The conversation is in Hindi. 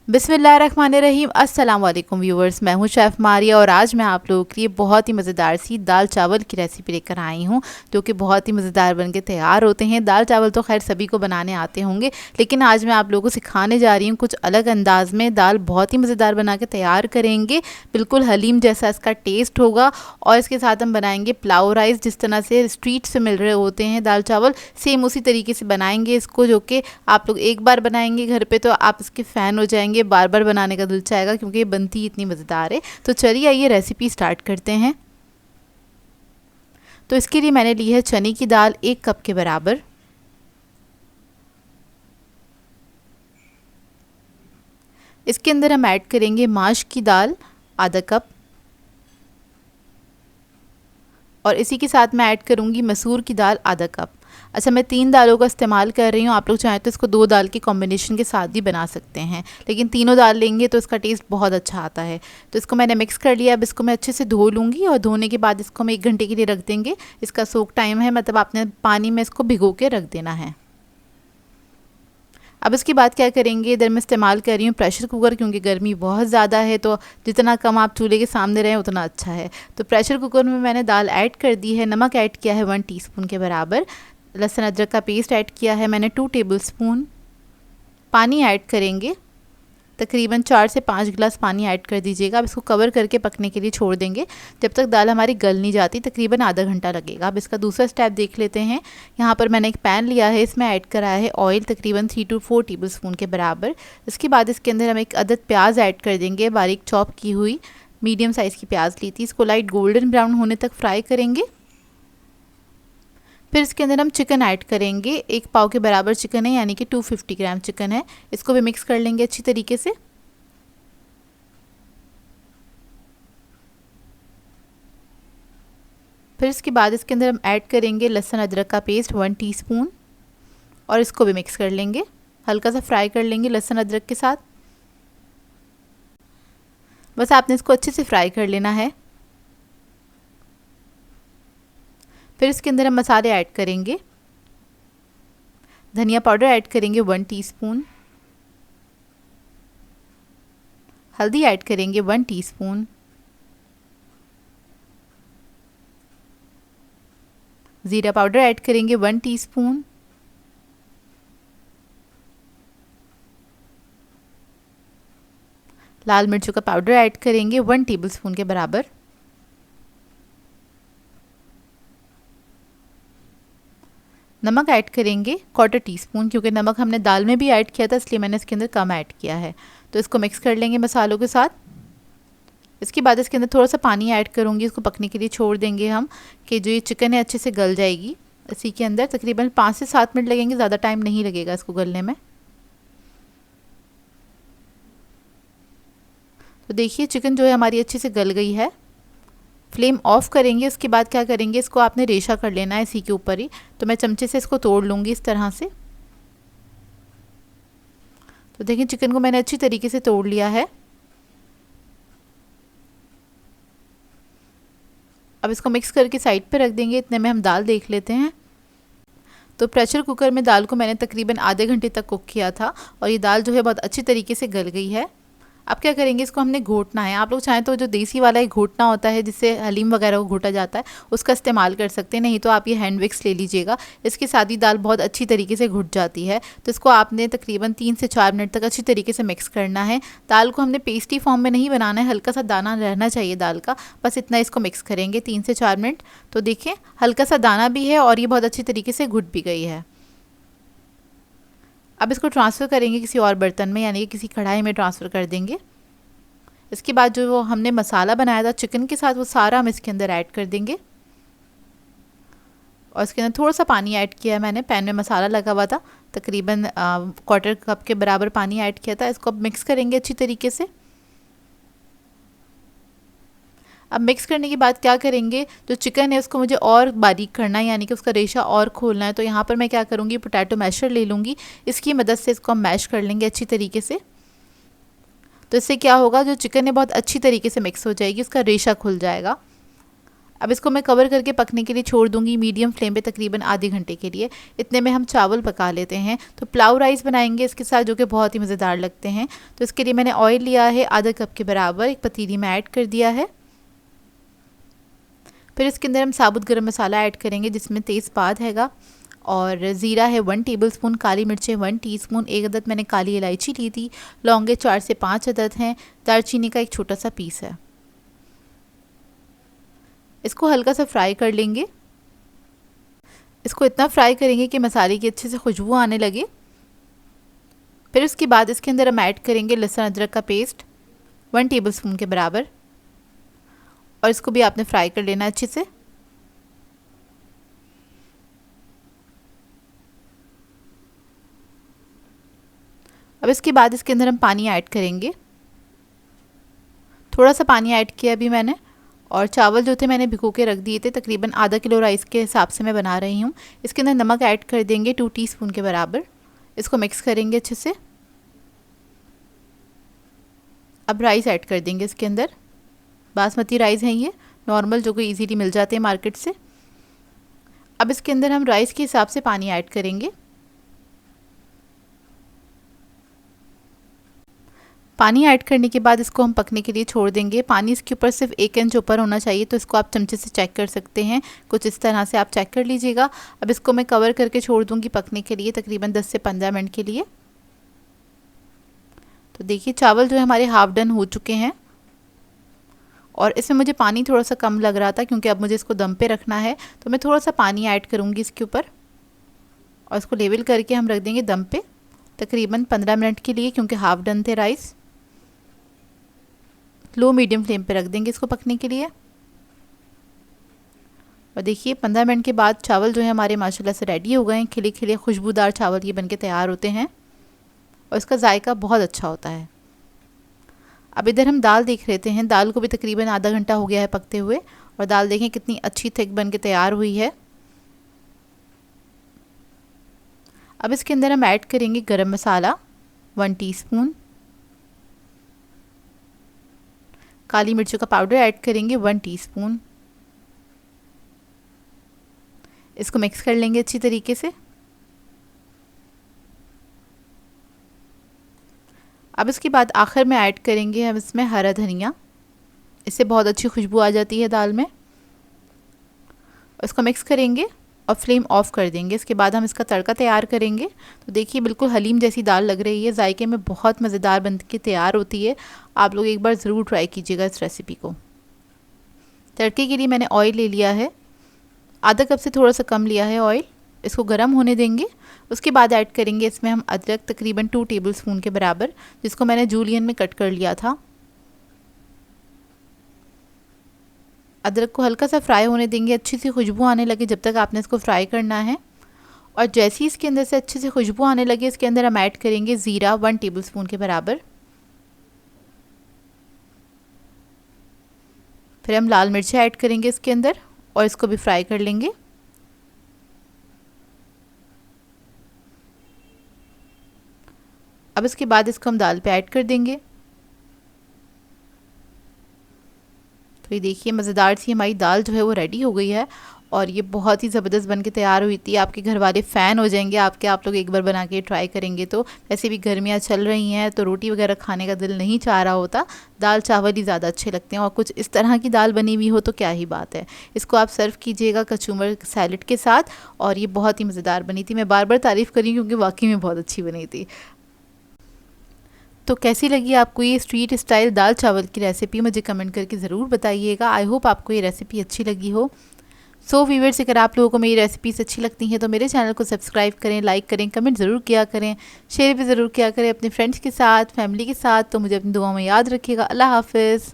बिस्मिल्लाहिर्रहमानिर्रहीम। अस्सलाम वालेकुम व्यूवर्स, मैं हूं शेफ़ मारिया और आज मैं आप लोगों के लिए बहुत ही मज़ेदार सी दाल चावल की रेसिपी लेकर आई हूं जो कि बहुत ही मज़ेदार बनके तैयार होते हैं। दाल चावल तो खैर सभी को बनाने आते होंगे, लेकिन आज मैं आप लोगों को सिखाने जा रही हूं कुछ अलग अंदाज में। दाल बहुत ही मज़ेदार बना के तैयार करेंगे, बिल्कुल हलीम जैसा इसका टेस्ट होगा। और इसके साथ हम बनाएंगे पुलाव राइस, जिस तरह से स्ट्रीट से मिल रहे होते हैं दाल चावल, सेम उसी तरीके से बनाएंगे इसको, जो कि आप लोग एक बार बनाएंगे घर पे तो आप इसके फ़ैन हो जाएंगे, बार बार बनाने का दिल चाहेगा क्योंकि ये बनती इतनी मज़ेदार है। तो चलिए आइए रेसिपी स्टार्ट करते हैं। तो इसके लिए मैंने ली है चने की दाल 1 कप के बराबर। इसके अंदर हम ऐड करेंगे माश की दाल आधा कप, और इसी के साथ मैं ऐड करूँगी मसूर की दाल आधा कप। अच्छा, मैं 3 दालों का इस्तेमाल कर रही हूँ, आप लोग चाहें तो इसको 2 दाल के कॉम्बिनेशन के साथ भी बना सकते हैं, लेकिन तीनों दाल लेंगे तो इसका टेस्ट बहुत अच्छा आता है। तो इसको मैंने मिक्स कर लिया। अब इसको मैं अच्छे से धो लूँगी और धोने के बाद इसको हम 1 घंटे के लिए रख देंगे। इसका सोक टाइम है, मतलब आपने पानी में इसको भिगो के रख देना है। अब इसके बाद क्या करेंगे, इधर मैं इस्तेमाल कर रही हूँ प्रेशर कुकर, क्योंकि गर्मी बहुत ज़्यादा है तो जितना कम आप चूल्हे के सामने रहें उतना अच्छा है। तो प्रेशर कुकर में मैंने दाल ऐड कर दी है। नमक ऐड किया है 1 टीस्पून के बराबर। लहसुन अदरक का पेस्ट ऐड किया है मैंने 2 टेबलस्पून। पानी ऐड करेंगे, तकरीबन 4 से 5 गिलास पानी ऐड कर दीजिएगा। अब इसको कवर करके पकने के लिए छोड़ देंगे जब तक दाल हमारी गल नहीं जाती, तकरीबन आधा घंटा लगेगा। अब इसका दूसरा स्टेप देख लेते हैं। यहाँ पर मैंने एक पैन लिया है, इसमें ऐड करा है ऑयल तकरीबन 3 से 4 टेबलस्पून के बराबर। इसके बाद इसके अंदर हम एक अदद प्याज ऐड कर देंगे, बारीक चॉप की हुई मीडियम साइज़ की प्याज ली थी। इसको लाइट गोल्डन ब्राउन होने तक फ्राई करेंगे। फिर इसके अंदर हम चिकन ऐड करेंगे। 1 पाव के बराबर चिकन है, यानी कि 250 ग्राम चिकन है। इसको भी मिक्स कर लेंगे अच्छी तरीके से। फिर इसके बाद इसके अंदर हम ऐड करेंगे लहसुन अदरक का पेस्ट 1 टीस्पून, और इसको भी मिक्स कर लेंगे। हल्का सा फ्राई कर लेंगे लहसुन अदरक के साथ। बस आपने इसको अच्छे से फ्राई कर लेना है। फिर इसके अंदर हम मसाले ऐड करेंगे। धनिया पाउडर ऐड करेंगे 1 टीस्पून, हल्दी ऐड करेंगे 1 टीस्पून, ज़ीरा पाउडर ऐड करेंगे 1 टीस्पून, लाल मिर्चों का पाउडर ऐड करेंगे 1 टेबलस्पून के बराबर। नमक ऐड करेंगे 1/4 टीस्पून, क्योंकि नमक हमने दाल में भी ऐड किया था इसलिए मैंने इसके अंदर कम ऐड किया है। तो इसको मिक्स कर लेंगे मसालों के साथ। इसके बाद इसके अंदर थोड़ा सा पानी ऐड करूँगी, इसको पकने के लिए छोड़ देंगे हम, कि जो ये चिकन है अच्छे से गल जाएगी। इसी के अंदर तकरीबन 5 से 7 मिनट लगेंगे, ज़्यादा टाइम नहीं लगेगा इसको गलने में। तो देखिए चिकन जो है हमारी अच्छे से गल गई है। फ्लेम ऑफ करेंगे। उसके बाद क्या करेंगे, इसको आपने रेशा कर लेना है इसी के ऊपर ही। तो मैं चमचे से इसको तोड़ लूँगी इस तरह से। तो देखिए चिकन को मैंने अच्छी तरीके से तोड़ लिया है। अब इसको मिक्स करके साइड पे रख देंगे। इतने में हम दाल देख लेते हैं। तो प्रेशर कुकर में दाल को मैंने तकरीबन आधे घंटे तक कुक किया था और ये दाल जो है बहुत अच्छी तरीके से गल गई है। अब क्या करेंगे, इसको हमने घोटना है। आप लोग चाहें तो जो देसी वाला एक घोटना होता है जिससे हलीम वगैरह को घोटा जाता है, उसका इस्तेमाल कर सकते हैं, नहीं तो आप ये हैंड विक्स ले लीजिएगा। इसके साथ ही दाल बहुत अच्छी तरीके से घुट जाती है। तो इसको आपने तकरीबन 3 से 4 मिनट तक अच्छी तरीके से मिक्स करना है। दाल को हमने पेस्टी फॉर्म में नहीं बनाना है, हल्का सा दाना रहना चाहिए दाल का, बस इतना। इसको मिक्स करेंगे 3 से 4 मिनट। तो देखें हल्का सा दाना भी है और ये बहुत अच्छी तरीके से घुट भी गई है। अब इसको ट्रांसफ़र करेंगे किसी और बर्तन में, यानी कि किसी कढ़ाई में ट्रांसफ़र कर देंगे। इसके बाद जो वो हमने मसाला बनाया था चिकन के साथ, वो सारा हम इसके अंदर ऐड कर देंगे। और इसके अंदर थोड़ा सा पानी ऐड किया है मैंने, पैन में मसाला लगा हुआ था, तकरीबन 1/4 कप के बराबर पानी ऐड किया था। इसको अब मिक्स करेंगे अच्छी तरीके से। अब मिक्स करने के बाद क्या करेंगे, जो चिकन है उसको मुझे और बारीक करना है, यानी कि उसका रेशा और खोलना है। तो यहाँ पर मैं क्या करूँगी, पोटैटो मैशर ले लूँगी। इसकी मदद से इसको हम मैश कर लेंगे अच्छी तरीके से। तो इससे क्या होगा, जो चिकन है बहुत अच्छी तरीके से मिक्स हो जाएगी, उसका रेशा खुल जाएगा। अब इसको मैं कवर करके पकने के लिए छोड़ दूंगी मीडियम फ्लेम पे तकरीबन आधे घंटे के लिए। इतने में हम चावल पका लेते हैं। तो पुलाव राइस बनाएंगे इसके साथ, जो कि बहुत ही मज़ेदार लगते हैं। तो इसके लिए मैंने ऑयल लिया है आधा कप के बराबर, एक पतीली में ऐड कर दिया है। फिर इसके अंदर हम साबुत गरम मसाला ऐड करेंगे, जिसमें तेज़पात हैगा और ज़ीरा है 1 टेबलस्पून, काली मिर्चें 1 टीस्पून, एक अदद मैंने काली इलायची ली थी, लौंगे 4 से 5 अदद हैं, दालचीनी का एक छोटा सा पीस है। इसको हल्का सा फ्राई कर लेंगे। इसको इतना फ्राई करेंगे कि मसाले की अच्छे से खुशबू आने लगे। फिर उसके बाद इसके अंदर हम ऐड करेंगे लहसुन अदरक का पेस्ट 1 टेबलस्पून के बराबर, और इसको भी आपने फ्राई कर लेना अच्छे से। अब इसके बाद इसके अंदर हम पानी ऐड करेंगे। थोड़ा सा पानी ऐड किया अभी मैंने, और चावल जो थे मैंने भिगो के रख दिए थे, तकरीबन आधा किलो राइस के हिसाब से मैं बना रही हूँ। इसके अंदर नमक ऐड कर देंगे 2 टीस्पून के बराबर। इसको मिक्स करेंगे अच्छे से। अब राइस ऐड कर देंगे इसके अंदर। बासमती राइस हैं ये, नॉर्मल, जो कि इजीली मिल जाते हैं मार्केट से। अब इसके अंदर हम राइस के हिसाब से पानी ऐड करेंगे। पानी ऐड करने के बाद इसको हम पकने के लिए छोड़ देंगे। पानी इसके ऊपर सिर्फ 1 इंच ऊपर होना चाहिए, तो इसको आप चमचे से चेक कर सकते हैं, कुछ इस तरह से आप चेक कर लीजिएगा। अब इसको मैं कवर करके छोड़ दूंगी पकने के लिए तकरीबन 10 से 15 मिनट के लिए। तो देखिए चावल जो है हमारे हाफ डन हो चुके हैं, और इसमें मुझे पानी थोड़ा सा कम लग रहा था क्योंकि अब मुझे इसको दम पे रखना है, तो मैं थोड़ा सा पानी ऐड करूँगी इसके ऊपर, और इसको लेवल करके हम रख देंगे दम पे तकरीबन 15 मिनट के लिए, क्योंकि हाफ डन थे राइस। लो मीडियम फ्लेम पे रख देंगे इसको पकने के लिए। और देखिए 15 मिनट के बाद चावल जो है हमारे माशाल्लाह से रेडी हो गए हैं। खिले खिले खुशबूदार चावल ये बनके तैयार होते हैं, और इसका जायका बहुत अच्छा होता है। अब इधर हम दाल देख लेते हैं। दाल को भी तकरीबन आधा घंटा हो गया है पकते हुए, और दाल देखें कितनी अच्छी थिक बन के तैयार हुई है। अब इसके अंदर हम ऐड करेंगे गरम मसाला 1 टीस्पून, काली मिर्चों का पाउडर ऐड करेंगे 1 टीस्पून। इसको मिक्स कर लेंगे अच्छी तरीके से। अब इसके बाद आखिर में ऐड करेंगे हम इसमें हरा धनिया, इससे बहुत अच्छी खुशबू आ जाती है दाल में। इसको मिक्स करेंगे और फ्लेम ऑफ कर देंगे। इसके बाद हम इसका तड़का तैयार करेंगे। तो देखिए बिल्कुल हलीम जैसी दाल लग रही है, जायके में बहुत मज़ेदार बन के तैयार होती है। आप लोग एक बार ज़रूर ट्राई कीजिएगा इस रेसिपी को। तड़के के लिए मैंने ऑयल ले लिया है, आधा कप से थोड़ा सा कम लिया है ऑयल। इसको गर्म होने देंगे। उसके बाद ऐड करेंगे इसमें हम अदरक तकरीबन 2 टेबलस्पून के बराबर, जिसको मैंने जूलियन में कट कर लिया था। अदरक को हल्का सा फ्राई होने देंगे, अच्छी सी खुशबू आने लगे जब तक आपने इसको फ्राई करना है। और जैसे ही इसके अंदर से अच्छे से खुशबू आने लगे, इसके अंदर हम ऐड करेंगे ज़ीरा 1 टेबलस्पून के बराबर। फिर हम लाल मिर्चें ऐड करेंगे इसके अंदर, और इसको भी फ्राई कर लेंगे। अब इसके बाद इसको हम दाल पे ऐड कर देंगे। तो ये देखिए मज़ेदार सी हमारी दाल जो है वो रेडी हो गई है, और ये बहुत ही ज़बरदस्त बन के तैयार हुई थी। आपके घर वाले फ़ैन हो जाएंगे आपके, आप लोग एक बार बना के ट्राई करेंगे तो। वैसे भी गर्मियाँ चल रही हैं तो रोटी वगैरह खाने का दिल नहीं चाह रहा होता, दाल चावल ही ज़्यादा अच्छे लगते हैं, और कुछ इस तरह की दाल बनी हुई हो तो क्या ही बात है। इसको आप सर्व कीजिएगा कचूमर सैलड के साथ, और ये बहुत ही मज़ेदार बनी थी। मैं बार बार तारीफ़ करी क्योंकि वाकई में बहुत अच्छी बनी थी। तो कैसी लगी आपको ये स्ट्रीट स्टाइल दाल चावल की रेसिपी, मुझे कमेंट करके ज़रूर बताइएगा। आई होप आपको ये रेसिपी अच्छी लगी हो। सो व्यूअर्स, अगर आप लोगों को मेरी रेसिपीज़ अच्छी लगती हैं तो मेरे चैनल को सब्सक्राइब करें, लाइक करें, कमेंट ज़रूर किया करें, शेयर भी ज़रूर किया करें अपने फ्रेंड्स के साथ, फैमिली के साथ। तो मुझे अपनी दुआ में याद रखिएगा। अल्लाह हाफ़िज़।